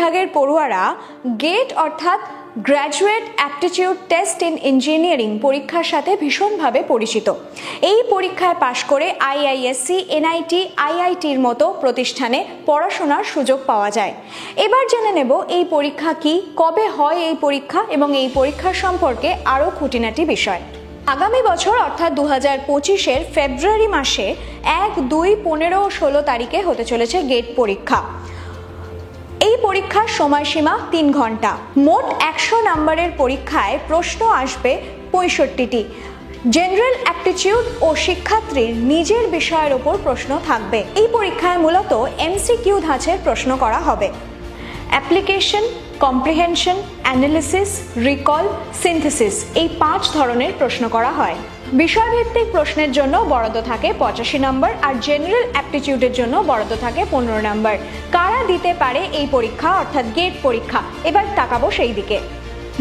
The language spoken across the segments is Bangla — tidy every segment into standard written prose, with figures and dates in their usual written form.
বিভাগের পড়ুয়ারা গেট অর্থাৎ graduate aptitude test in engineering পরীক্ষার সাথে ভীষণভাবে পরিচিত। এই পরীক্ষায় পাশ করে আইআইএসসি, এনআইটি, আইআইটির মতো প্রতিষ্ঠানে পড়াশোনার সুযোগ পাওয়া যায়। এবার জেনে নেব এই পরীক্ষা কি, কবে হয় এই পরীক্ষা এবং এই পরীক্ষার সম্পর্কে আরও খুঁটিনাটি বিষয়। আগামী বছর অর্থাৎ 2025-এর ফেব্রুয়ারি মাসে 1, 2, 15 ও 16 তারিখে হতে চলেছে গেট পরীক্ষা। এই পরীক্ষার সময়সীমা 3 ঘন্টা। মোট 100 নম্বরের পরীক্ষায় প্রশ্ন আসবে 65টি। জেনারেল অ্যাপটিটিউড ও শিক্ষার্থীর নিজের বিষয়ের উপর প্রশ্ন থাকবে। এই পরীক্ষায় মূলত এমসিকিউ ধাঁচের প্রশ্ন করা হবে। Application, comprehension, analysis, recall, synthesis এই 5 ধরনের প্রশ্ন করা হয়। বিষয়ভিত্তিক প্রশ্নের জন্য বরাদ্দ থাকে 85 নম্বর আর জেনারেল অ্যাপটিটিউডের জন্য বরাদ্দ থাকে 15 নম্বর। কারা দিতে পারে এই পরীক্ষা অর্থাৎ গেট পরীক্ষা, এবার তাকাবো সেই দিকে।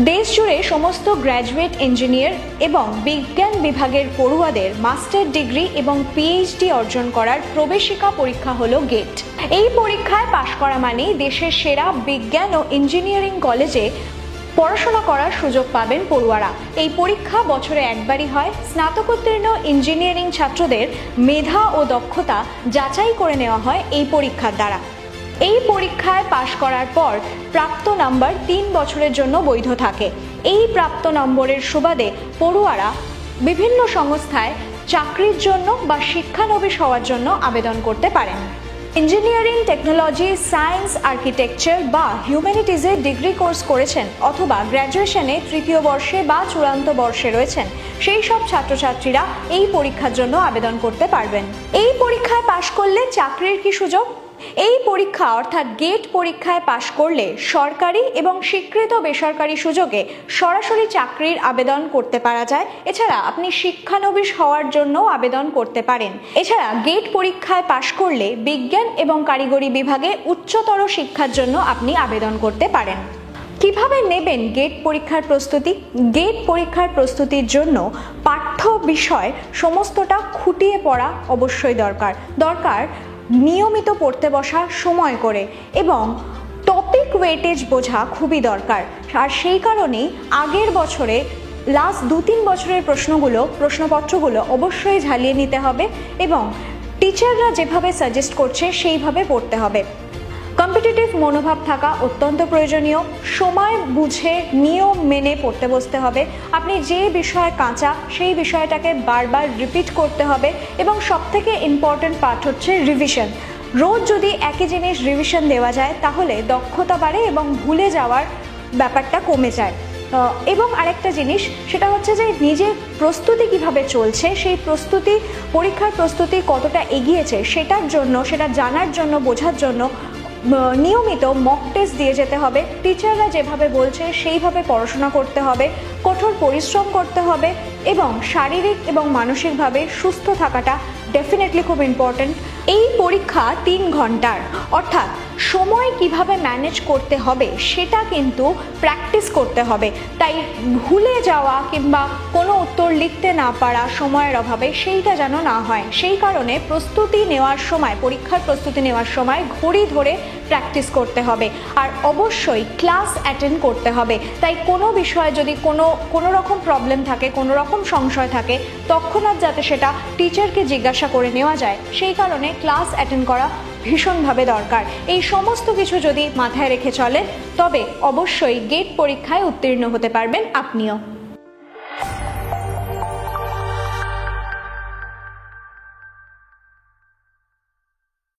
দেশ জুড়ে সমস্ত গ্র্যাজুয়েট ইঞ্জিনিয়ার এবং বিজ্ঞান বিভাগের পড়ুয়াদের মাস্টার ডিগ্রি এবং পিএইচডি অর্জন করার প্রবেশিকা পরীক্ষা হলো গেট। এই পরীক্ষায় পাশ করা মানেই দেশের সেরা বিজ্ঞান ও ইঞ্জিনিয়ারিং কলেজে পড়াশোনা করার সুযোগ পাবেন পড়ুয়ারা। এই পরীক্ষা বছরে একবারই হয়। স্নাতকোত্তীর্ণ ইঞ্জিনিয়ারিং ছাত্রদের মেধা ও দক্ষতা যাচাই করে নেওয়া হয় এই পরীক্ষার দ্বারা। এই পরীক্ষায় পাশ করার পর প্রাপ্ত নাম্বার 3 বছরের জন্য বৈধ থাকে। এই প্রাপ্ত নম্বরের সুবাদে পড়ুয়ারা বিভিন্ন সংস্থায় চাকরির জন্য বা শিক্ষানবিশ হওয়ার জন্য আবেদন করতে পারেন। ইঞ্জিনিয়ারিং, টেকনোলজি, সায়েন্স, আর্কিটেকচার বা হিউম্যানিটিজে ডিগ্রি কোর্স করেছেন অথবা গ্র্যাজুয়েশনে 3য় বর্ষে বা চূড়ান্ত বর্ষে রয়েছেন সেই সব ছাত্রছাত্রীরা এই পরীক্ষার জন্য আবেদন করতে পারবেন। এই পরীক্ষায় পাশ করলে চাকরির কি সুযোগ? এই পরীক্ষা অর্থাৎ গেট পরীক্ষায় পাশ করলে সরকারি এবং স্বীকৃত বেসরকারি সুযোগে সরাসরি চাকরির আবেদন করতে পারা যায়। এছাড়া আপনি শিক্ষানবিশ হওয়ার জন্য আবেদন করতে পারেন। এছাড়া গেট পরীক্ষায় পাশ করলে বিজ্ঞান এবং কারিগরি বিভাগে উচ্চতর শিক্ষার জন্য আপনি আবেদন করতে পারেন। কিভাবে নেবেন গেট পরীক্ষার প্রস্তুতি? গেট পরীক্ষার প্রস্তুতির জন্য পাঠ্য বিষয় সমস্তটা খুঁটিয়ে পড়া অবশ্যই দরকার। নিয়মিত পড়তে বসা সময় করে এবং টপিক ওয়েটেজ বোঝা খুবই দরকার। আর সেই কারণেই আগের বছরে লাস্ট 2-3 বছরের প্রশ্নপত্রগুলো অবশ্যই ঝালিয়ে নিতে হবে এবং টিচাররা যেভাবে সাজেস্ট করছে সেইভাবে পড়তে হবে। কম্পিটিটিভ মনোভাব থাকা অত্যন্ত প্রয়োজনীয়। সময় বুঝে নিয়ম মেনে পড়তে বসতে হবে। আপনি যে বিষয়ে কাঁচা সেই বিষয়টাকে বারবার রিপিট করতে হবে এবং সবথেকে ইম্পর্টেন্ট পার্ট হচ্ছে রিভিশন। রোজ যদি একই জিনিস রিভিশন দেওয়া যায় তাহলে দক্ষতা বাড়ে এবং ভুলে যাওয়ার ব্যাপারটা কমে যায়। এবং আরেকটা জিনিস সেটা হচ্ছে যে নিজের প্রস্তুতি কিভাবে চলছে, সেই পরীক্ষার প্রস্তুতি কতটা এগিয়েছে সেটা জানার জন্য, বোঝার জন্য নিয়মিত মক টেস্ট দিয়ে যেতে হবে। টিচাররা যেভাবে বলছে সেইভাবে পড়াশোনা করতে হবে, কঠোর পরিশ্রম করতে হবে এবং শারীরিক এবং মানসিকভাবে সুস্থ থাকাটা ডেফিনেটলি খুব ইম্পর্টেন্ট। এই পরীক্ষা 3 ঘন্টার, অর্থাৎ সময় কিভাবে ম্যানেজ করতে হবে সেটা কিন্তু প্র্যাকটিস করতে হবে। তাই ভুলে যাওয়া কিংবা কোনো উত্তর লিখতে না পারা সময়ের অভাবে সেইটা যেন না হয়। সেই কারণে পরীক্ষার প্রস্তুতি নেওয়ার সময় ঘড়ি ধরে প্র্যাকটিস করতে হবে আর অবশ্যই ক্লাস অ্যাটেন্ড করতে হবে। তাই কোনো বিষয়ে যদি কোনো রকম প্রবলেম থাকে, কোনো রকম সংশয় থাকে, তৎক্ষণাৎ যাতে সেটা টিচারকে জিজ্ঞাসা করে নেওয়া যায় সেই কারণে ক্লাস অ্যাটেন্ড করা ভীষণভাবে দরকার। এই সমস্ত কিছু যদি মাথায় রেখে চলে তবে অবশ্যই গেট পরীক্ষায় উত্তীর্ণ হতে পারবেন আপনিও।